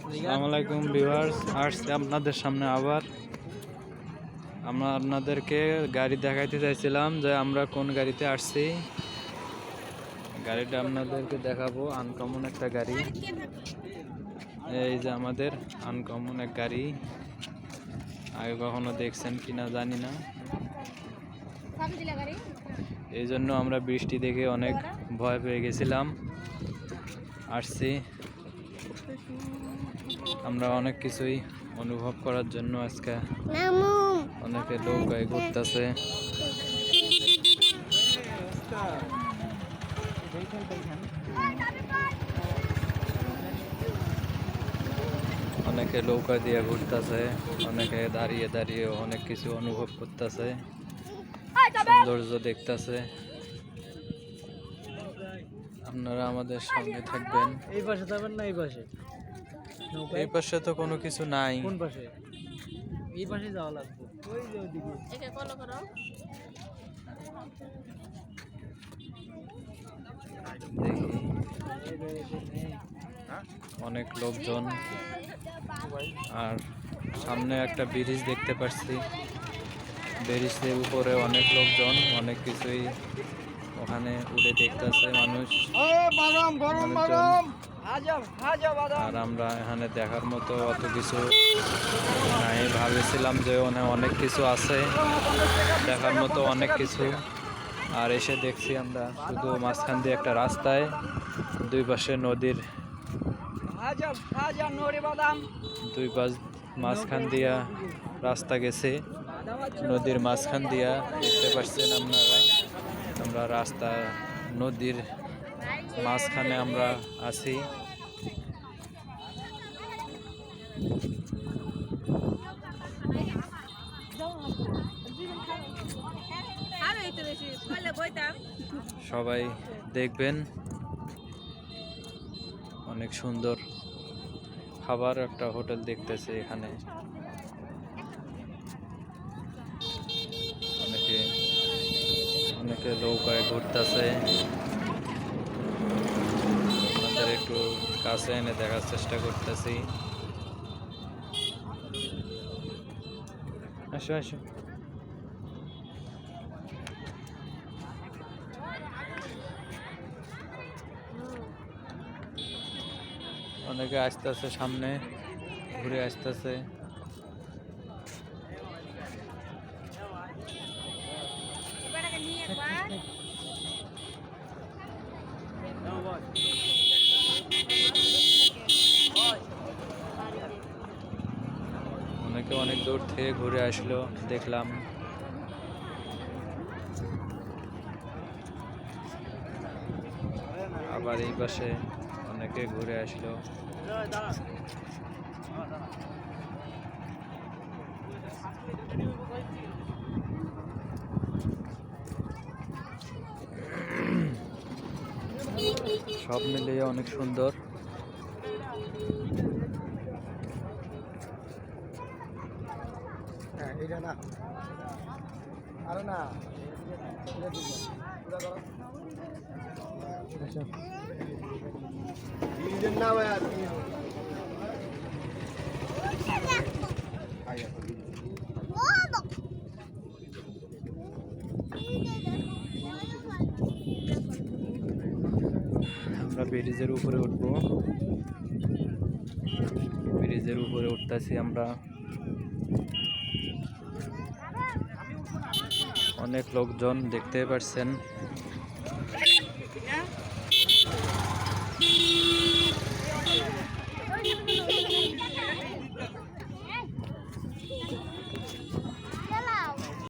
আসসালামু আলাইকুম ভিউয়ার্স, আসছে আপনাদের সামনে আবার আমরা আপনাদেরকে গাড়ি দেখাইতে চাইছিলাম যে আমরা কোন গাড়িতে আসছি। গাড়িটা আপনাদেরকে দেখাবো, আনকমন একটা গাড়ি। এই যে আমাদের আনকমন এক গাড়ি, আগে কখনো দেখছেন কিনা জানি না। এই জন্য আমরা বৃষ্টি দেখে অনেক ভয় পেয়ে গেছিলাম, আসছি আমরা অনেক কিছুই অনুভব করার জন্য। আজকে অনেকে লোক ঘুরতেছে, অনেকে নৌকা দিয়ে ঘুরতেছে, অনেকে দাঁড়িয়ে দাঁড়িয়ে অনেক কিছু অনুভব করতেছে, সৌন্দর্য দেখতেছে। আপনারা আমাদের সঙ্গে থাকবেন। এই পাশে যাবেন না? এই পাশে? এই পাশে তো কোনো কিছু নাই। কোন পাশে? এই পাশে যাওয়া লাগবে, ওই যে ওইদিকে। একে কল করো। দেখি অনেক লোকজন, আর সামনে একটা ব্রিজ দেখতে পাচ্ছি। ব্রিজের উপরে অনেক লোকজন, অনেক কিছুই ওখানে উড়ে দেখতেছে মানুষ। আর আমরা এখানে দেখার মতো অত কিছু নাই, ভাবেছিলাম যে অনেক কিছু আছে দেখার মতো, অনেক কিছু। আর এসে দেখছি আমরা শুধু মাঝখান দিয়ে একটা রাস্তায়, দুই পাশে নদীর, দুই পাশ মাঝখান দিয়া রাস্তা গেছে, নদীর মাঝখান দিয়া দেখতে পাচ্ছেন আপনারা। আমরা রাস্তা নদীর মাঝখানে আমরা আছি। সবাই দেখবেন, অনেক সুন্দর খাবার একটা হোটেল দেখতেছে এখানে। অনেকে নৌকায় ঘুরতেছে, আপনাদের একটু কাছে এনে দেখার চেষ্টা করতেছি। আসো আসো। অনেকে আসতেছে, সামনে ঘুরে আসতেছে। অনেকে অনেক দূর থেকে ঘুরে আসলো, দেখলাম। আবার এই পাশে অনেকে ঘুরে আসলো। সব মিলিয়ে অনেক সুন্দর। এটা না, আরে না, আমরা ব্রিজের উপরে উঠবো, ব্রিজের উপরে উঠতেছি আমরা। অনেক লোকজন দেখতে পাচ্ছেন।